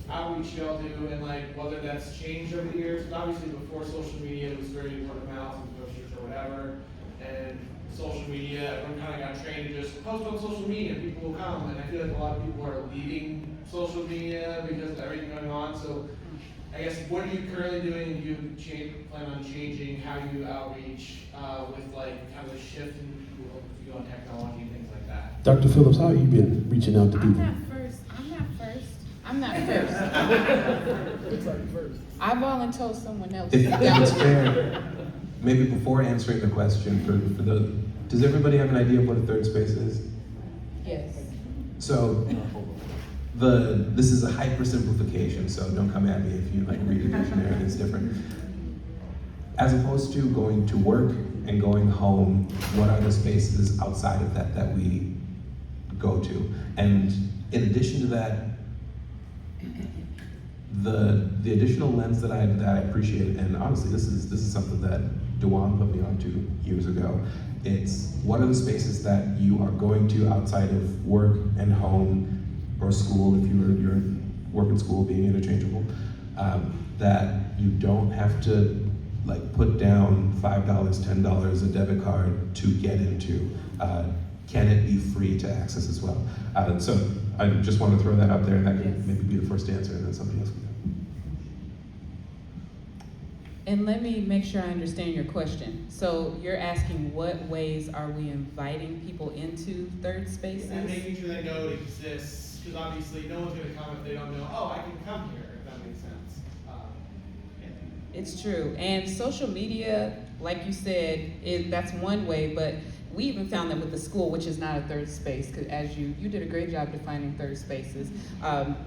outreach y'all do, and like whether that's changed over the years. Because obviously before social media, it was very word of mouth and posters or whatever. And social media, everyone kind of got trained to just post on social media, and people will come. And I feel like a lot of people are leaving social media because of everything going on. So I guess what are you currently doing? Do you plan on changing how you outreach with like kind of the shift in people on technology and things like that? Dr. Phillips, how have you been reaching out to people? I'm not first. I volunteered someone else. If it's fair, maybe before answering the question, for the, does everybody have an idea of what a third space is? Yes. So, this is a hyper-simplification, so don't come at me if you like read a dictionary and it's different. As opposed to going to work and going home, what are the spaces outside of that we go to? And in addition to that, the additional lens that I appreciate, and honestly, this is something that Dewan put me onto years ago. It's what are the spaces that you are going to outside of work and home or school, if you're work and school being interchangeable, that you don't have to like put down $5, $10 a debit card to get into. Can it be free to access as well? So I just want to throw that out there, and that can maybe be the first answer, and then somebody else can go. And let me make sure I understand your question. So you're asking what ways are we inviting people into third spaces? And making sure they know it exists, because obviously no one's going to come if they don't know, oh, I can come here, if that makes sense. It's true. And social media, like you said, that's one way, but we even found that with the school, which is not a third space, because as you did a great job defining third spaces.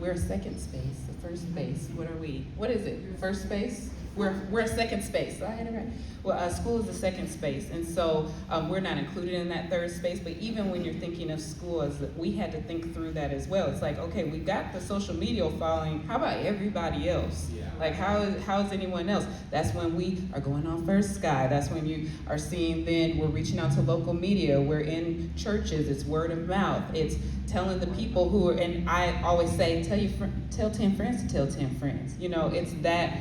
We're a second space, a first space. What are we? What is it? First space? We're a second space. So I had it right. Well, school is a second space, and so we're not included in that third space. But even when you're thinking of school, we had to think through that as well. It's like, okay, we got the social media following. How about everybody else? Yeah. Like, how is anyone else? That's when we are going on First Sky. That's when you are seeing. Then we're reaching out to local media. We're in churches. It's word of mouth. It's telling the people who are. And I always say, tell 10 friends to tell 10 friends. You know, it's that.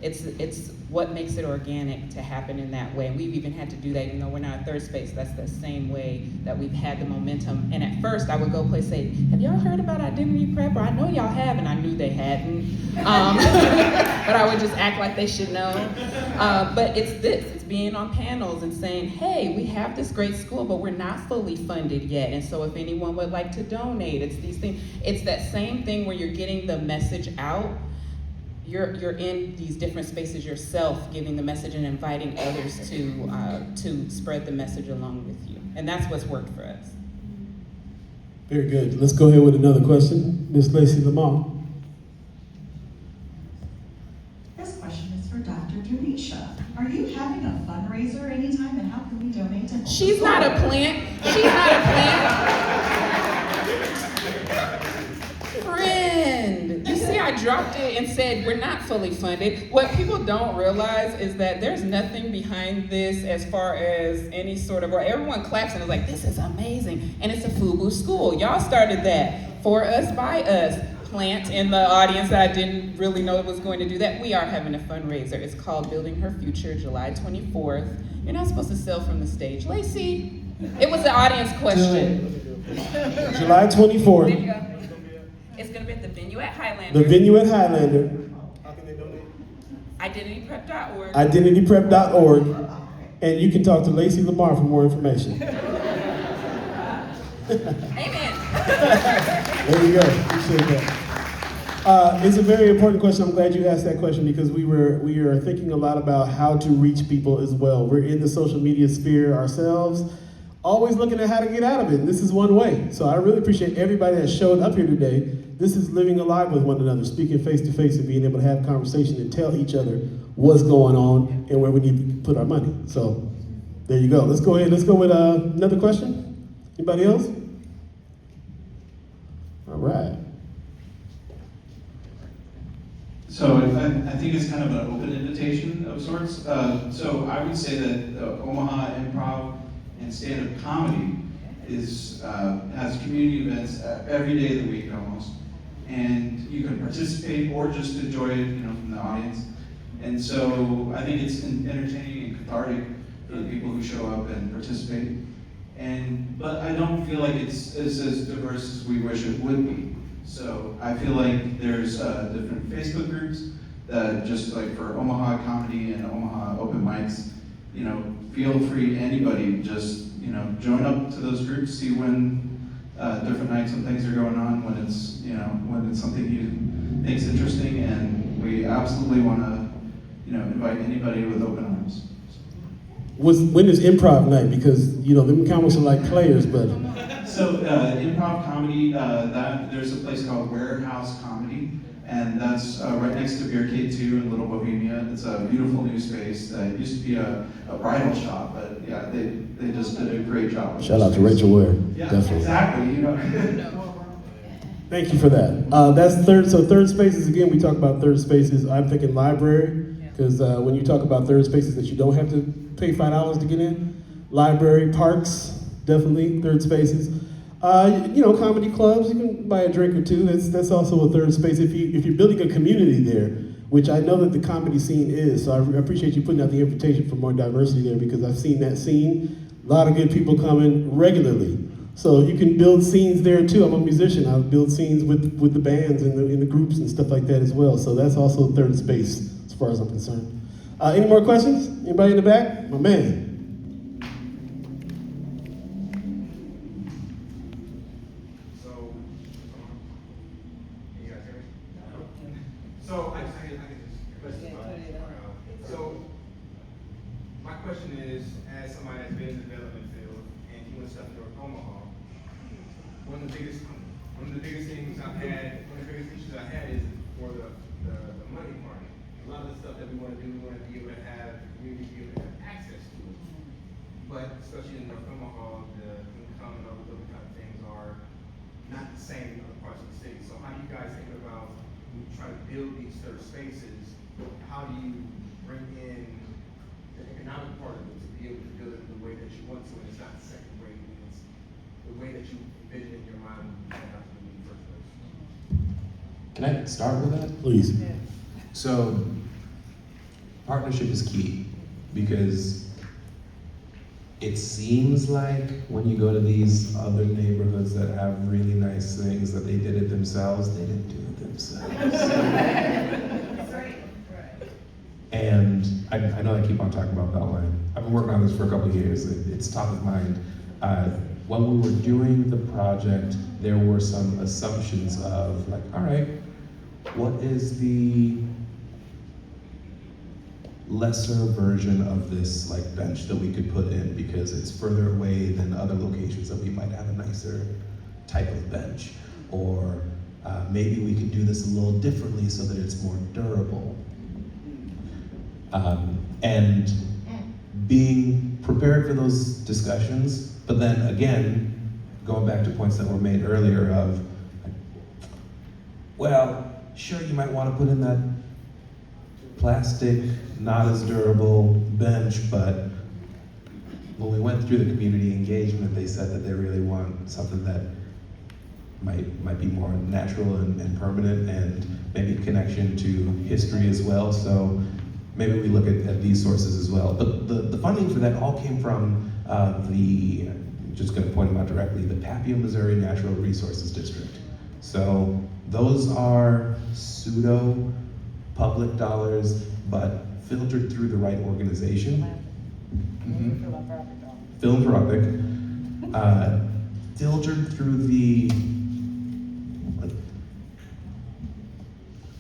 It's what makes it organic to happen in that way. And we've even had to do that, even though we're not a third space. That's the same way that we've had the momentum. And at first, I would go say, have y'all heard about identity prep? Or I know y'all have, and I knew they hadn't. But I would just act like they should know. But it's being on panels and saying, hey, we have this great school, but we're not fully funded yet. And so if anyone would like to donate, it's these things. It's that same thing where you're getting the message out. You're in these different spaces yourself, giving the message and inviting others to spread the message along with you. And that's what's worked for us. Very good. Let's go ahead with another question. Ms. Lacey Lamar. This question is for Dr. Denisha. Are you having a fundraiser anytime, and how can we donate to help? She's not a plant. She's not a plant. Friend, you see, I dropped it and said we're not fully funded. What people don't realize is that there's nothing behind this as far as any sort of, or everyone claps and is like, this is amazing. And it's a FUBU school. Y'all started that for us, by us. Plant in the audience that I didn't really know it was going to do that. We are having a fundraiser. It's called Building Her Future, July 24th. You're not supposed to sell from the stage. Lacey, it was an audience question. July 24th. There you go. It's going to be at the venue at Highlander. The venue at Highlander. How can they donate? IdentityPrep.org. IdentityPrep.org. And you can talk to Lacey Lamar for more information. Amen. There you go. Appreciate that. It's a very important question. I'm glad you asked that question, because we are thinking a lot about how to reach people as well. We're in the social media sphere ourselves, always looking at how to get out of it. And this is one way. So I really appreciate everybody that showed up here today. This is living alive with one another, speaking face to face and being able to have conversation and tell each other what's going on and where we need to put our money. So there you go. Let's go ahead. Let's go with another question. Anybody else? All right. So I think it's kind of an open invitation of sorts. So I would say that Omaha Improv and stand-up comedy has community events every day of the week almost. and you can participate or just enjoy it, from the audience. And so I think it's entertaining and cathartic for the people who show up and participate. But I don't feel like it's as diverse as we wish it would be. So I feel like there's different Facebook groups that just like for Omaha comedy and Omaha open mics, feel free, anybody, just, join up to those groups, see when different nights when things are going on, when it's something you think's interesting, and we absolutely want to, invite anybody with open arms. When is improv night? Because, them comics are like players, but. So improv comedy, there's a place called Warehouse Comedy, and that's right next to Beer Cave 2 in Little Bohemia. It's a beautiful new space that used to be a bridal shop, but yeah, they just did a great job. Shout out to Rachel Ware, Yeah, definitely. exactly. Thank you for that. That's third. So third spaces, again, we talk about third spaces. I'm thinking library, because when you talk about third spaces that you don't have to pay $5 to get in, library, parks, definitely third spaces. Comedy clubs, you can buy a drink or two. That's also a third space if you're building a community there, which I know that the comedy scene is. So I appreciate you putting out the invitation for more diversity there, because I've seen that scene. A lot of good people coming regularly. So you can build scenes there too. I'm a musician. I build scenes with the bands and in the groups and stuff like that as well. So that's also third space as far as I'm concerned. Any more questions? Anybody in the back? My man. So I can just so my question is, as somebody that's been in the development field and doing stuff in North Omaha, one of the biggest things I've had, one of the biggest issues I had is for the money part. A lot of the stuff that we want to do, we want to be able to have the community be able to have access to it. But especially in North Omaha, the income and other kind of things are not the same in other parts of the city. So how do you guys think about when you try to build these third spaces, how do you bring in the economic part of it to be able to build it the way that you want to, and it's not second rate, and it's the way that you envision in your mind when you set out to do it in the first place? Can I start with that? Please. So, partnership is key, because it seems like when you go to these other neighborhoods that have really nice things that they did it themselves, they didn't do it themselves. And I know I keep on talking about Beltline. I've been working on this for a couple of years. It's top of mind. When we were doing the project, there were some assumptions of like, all right, what is the lesser version of this like bench that we could put in, because it's further away than other locations that we might have a nicer type of bench, or maybe we could do this a little differently so that it's more durable. And being prepared for those discussions, but then again, going back to points that were made earlier of, well, sure, you might want to put in that plastic, not as durable bench, but when we went through the community engagement, they said that they really want something that might be more natural and permanent, and maybe connection to history as well. So maybe we look at these sources as well. But the funding for that all came from I'm just going to point them out directly, the Papio, Missouri Natural Resources District. So those are pseudo public dollars, but filtered through the right organization. Philanthropic. Filtered through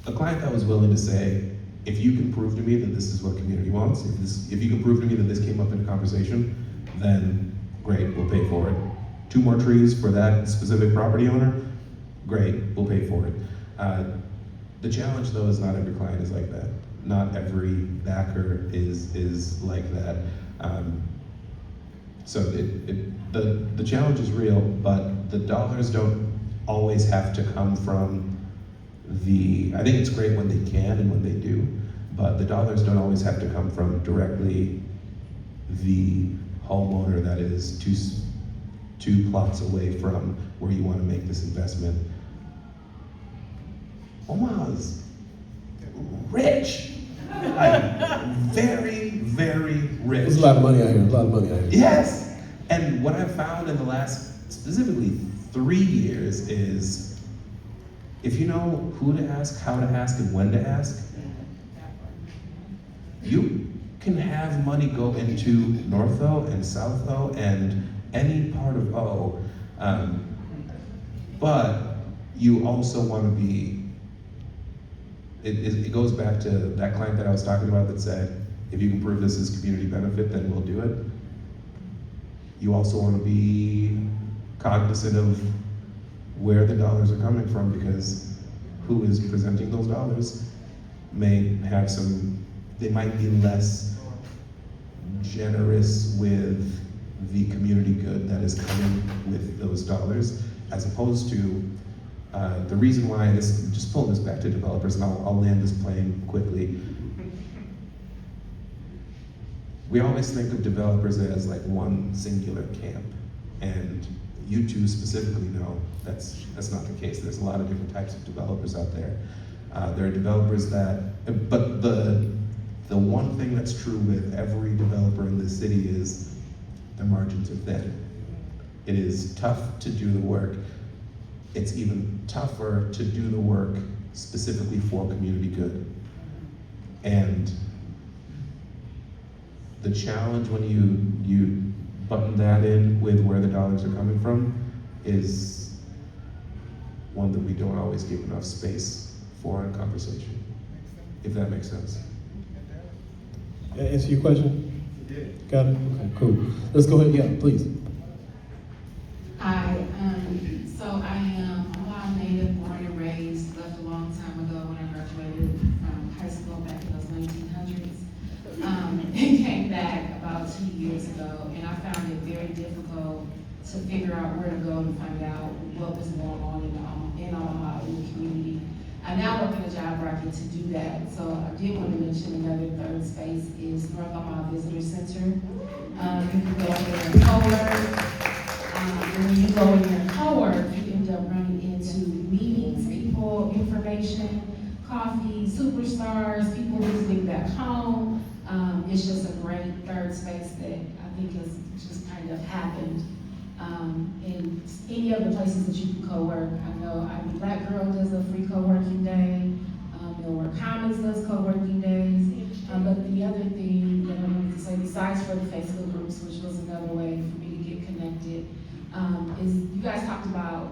a client that was willing to say, if you can prove to me that this is what community wants, if you can prove to me that this came up in a conversation, then great, we'll pay for it. 2 more trees for that specific property owner, great, we'll pay for it. The challenge though is not every client is like that. Not every backer is like that. So the challenge is real, but the dollars don't always have to come from I think it's great when they can and when they do, but the dollars don't always have to come from directly the homeowner that is two plots away from where you want to make this investment. Omaha's rich. Like, very, very rich. There's a lot of money out here, a lot of money out here. Yes. And what I've found in the last, specifically 3 years, is if you know who to ask, how to ask, and when to ask, you can have money go into North O and South O and any part of O, but you also want to be, it goes back to that client that I was talking about that said, if you can prove this is community benefit, then we'll do it. You also want to be cognizant of where the dollars are coming from, because who is presenting those dollars may have some, they might be less generous with the community good that is coming with those dollars, as opposed to the reason why this, just pull this back to developers, and I'll land this plane quickly. We always think of developers as like one singular camp, and you two specifically know that's not the case. There's a lot of different types of developers out there. There are developers that, but the one thing that's true with every developer in this city is the margins are thin. It is tough to do the work. It's even tougher to do the work specifically for community good. And the challenge when you button that in with where the dollars are coming from is one that we don't always give enough space for in conversation, if that makes sense. Answer your question? Got it? Okay, cool. Let's go ahead, yeah, please. Hi, so I am a Ohio native, born and raised, left a long time ago when I graduated from high school back in those 1900s. And came back about 2 years ago, and I found it very difficult to figure out where to go to find out what was going on in Omaha, in the community. I now work in a job where I get to do that, so I did want to mention another third space is North Omaha Visitor Center. You can go in there and co-work. And when you go in there and co-work, you end up running into meetings, people, information, coffee, superstars, people visiting back home. It's just a great third space that I think has just kind of happened. In any of the places that you can co-work, I know Black Girl does a free co-working day, Millwork Commons does co-working days, but the other thing that I wanted to say, besides for the Facebook groups, which was another way for me to get connected, is you guys talked about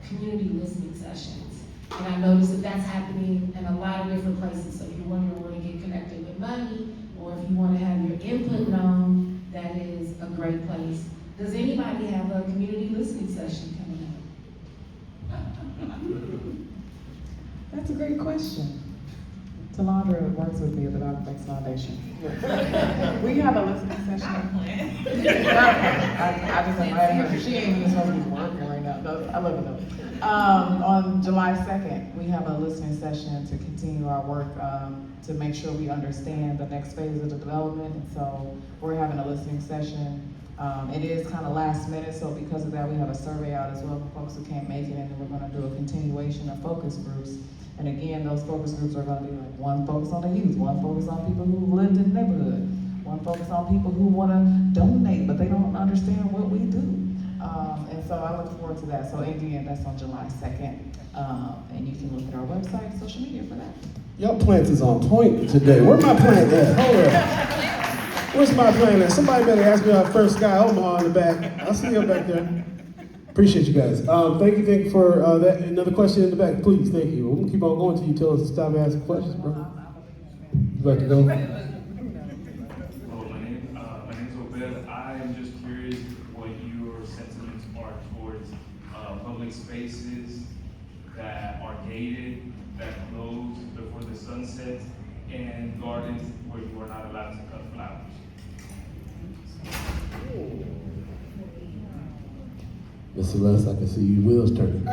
community listening sessions, and I noticed that that's happening in a lot of different places, so if you're wondering where to get connected with money, or if you want to have your input known, that is a great place. Does anybody have a community listening session coming up? That's a great question. Talandra works with me at the Dr. Bex Foundation. We have a listening session. I just invited her. She ain't even supposed to be working right now. No, I love it though. On July 2nd, we have a listening session to continue our work to make sure we understand the next phase of the development. And so we're having a listening session. It is kind of last minute, so because of that, we have a survey out as well for folks who can't make it, and then we're going to do a continuation of focus groups. And again, those focus groups are going to be like one focus on the youth, one focus on people who lived in the neighborhood, one focus on people who want to donate, but they don't understand what we do. And so I look forward to that. So again, that's on July 2nd, and you can look at our website, social media for that. Y'all plants is on point today. Where my plant at? Hold up. Where's my plant at? Somebody better ask me about First Sky Omaha in the back. I'll see you back there. Appreciate you guys. Thank you for that. Another question in the back, please. Thank you. We're gonna keep on going until you tell us to stop asking questions, bro. You about to go? Hello, my name's Obed. I am just curious what your sentiments are towards public spaces that are gated, that close before the sun sets, and gardens where you are not allowed to cut flowers. Mr. Russ, I can see your wheels turning.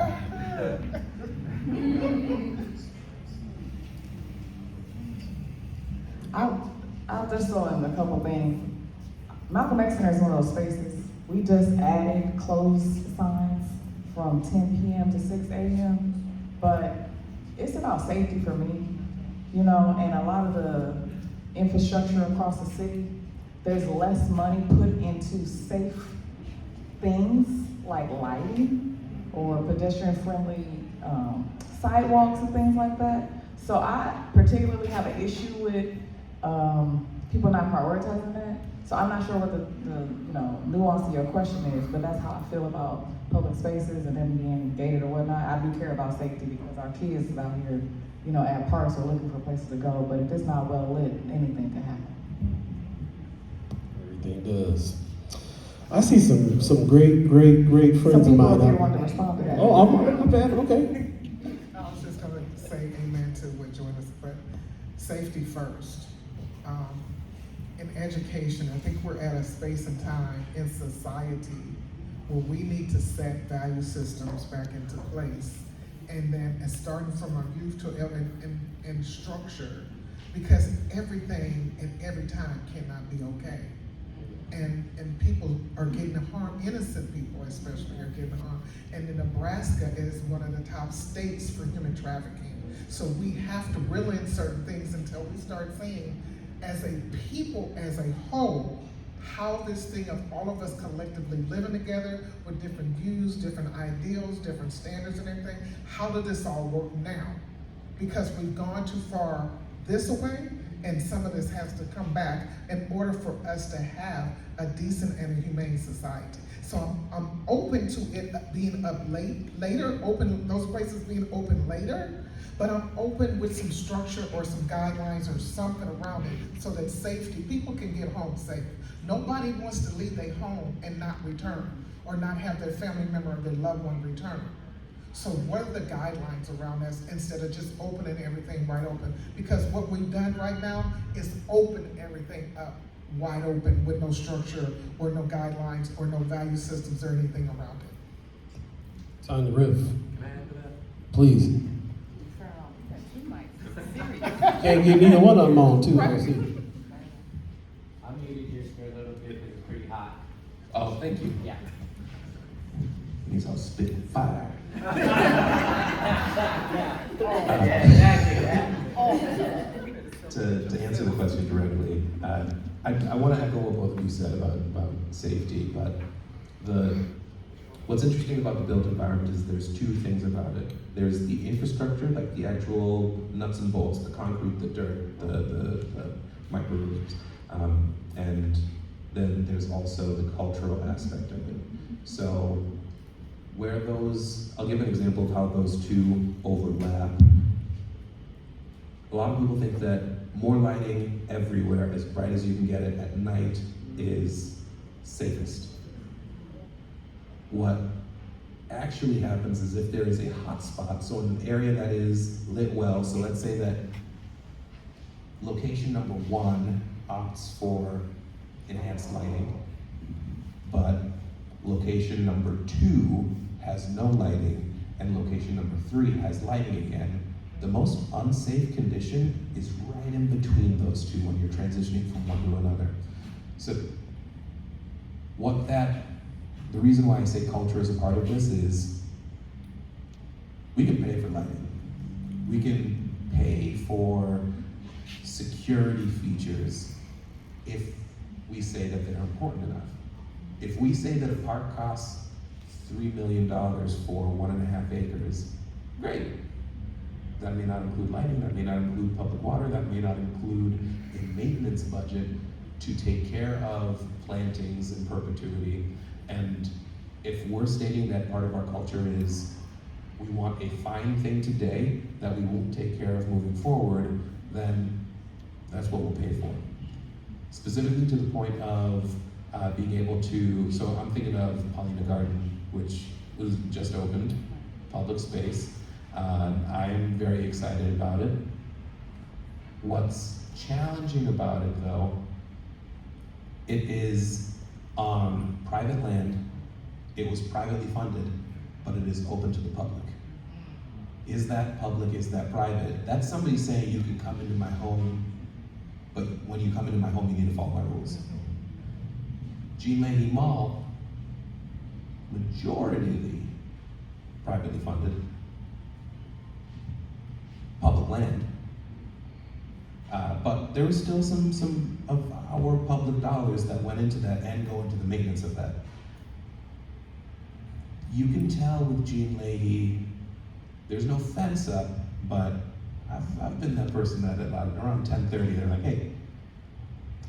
I'll just throw in a couple things. Malcolm X Center is one of those spaces. We just added closed signs from 10 p.m. to 6 a.m., but it's about safety for me, you know, and a lot of the infrastructure across the city, there's less money put into safe things like lighting or pedestrian-friendly sidewalks and things like that. So I particularly have an issue with people not prioritizing that. So I'm not sure what the you know, nuance of your question is, but that's how I feel about public spaces and them being gated or whatnot. I do care about safety because our kids out here, you know, at parks are looking for places to go, but if it's not well lit, anything can happen. Everything does. I see some great friends Some of people mine. up here want to respond to that. Oh, I'm bad. Okay. I was just gonna say amen to what Joanna said, but safety first. In education, I think we're at a space and time in society where we need to set value systems back into place. And then starting from our youth to in structure, because everything and every time cannot be okay. And people are getting harmed, innocent people especially are getting harmed. And then Nebraska is one of the top states for human trafficking. So we have to reel in certain things until we start seeing, as a people, as a whole, how this thing of all of us collectively living together with different views, different ideals, different standards and everything, how does this all work now? Because we've gone too far this way, and some of this has to come back in order for us to have a decent and a humane society. So I'm open to it being up later, open, those places being open later, but I'm open with some structure or some guidelines or something around it so that safety, people can get home safe. Nobody wants to leave their home and not return, or not have their family member or their loved one return. So what are the guidelines around this instead of just opening everything right open? Because what we've done right now is open everything up wide open with no structure or no guidelines or no value systems or anything around it. Time to riff. Please. Can't get neither one of them on too. I see. I'm muted just for a little bit because it's pretty hot. Oh, thank you. Yeah. Means I'll spit fire. To answer the question directly, I want to echo what both of you said about safety, but what's interesting about the built environment is there's two things about it. There's the infrastructure, like the actual nuts and bolts, the concrete, the dirt, the microrooms, and then there's also the cultural aspect of it. So where those, I'll give an example of how those two overlap. A lot of people think that more lighting everywhere, as bright as you can get it at night, is safest. What actually happens is if there is a hot spot, so in an area that is lit well, so let's say that location number 1 opts for enhanced lighting, but location number 2 has no lighting, and location number 3 has lighting again. The most unsafe condition is right in between those two when you're transitioning from one to another. So the reason why I say culture is a part of this is we can pay for lighting. We can pay for security features if we say that they're important enough. If we say that a park costs $3 million for 1.5 acres, great. That may not include lighting, that may not include public water, that may not include a maintenance budget to take care of plantings in perpetuity. And if we're stating that part of our culture is we want a fine thing today that we won't take care of moving forward, then that's what we'll pay for. Specifically to the point of being able to, so I'm thinking of Paulina Garden, which was just opened, public space. I'm very excited about it. What's challenging about it though, it is on private land, it was privately funded, but it is open to the public. Is that public, is that private? That's somebody saying you can come into my home, but when you come into my home, you need to follow my rules. Jean Leahy Mall, majority privately funded. public land. But there was still some of our public dollars that went into that and go into the maintenance of that. You can tell with Jean Leahy, there's no fence up, but I've been that person that around 10:30, they're like, hey,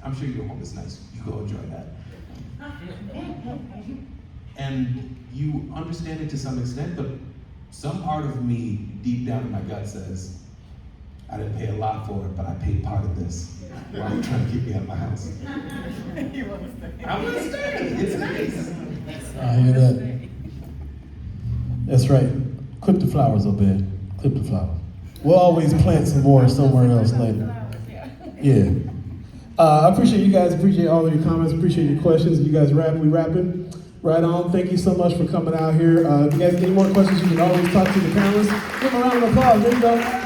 I'm sure your home is nice, you go enjoy that. And you understand it to some extent, but some part of me, deep down in my gut says, I didn't pay a lot for it, but I paid part of this while you're trying to keep me out of my house. I want to stay, it's nice. I hear that. That's right. Clip the flowers, Obed. Clip the flowers. We'll always plant some more somewhere else later. Yeah. I appreciate you guys. Appreciate all of your comments. Appreciate your questions. You guys we rapping. Right on. Thank you so much for coming out here. If you guys get any more questions, you can always talk to the panelists. Give them a round of applause. There you go.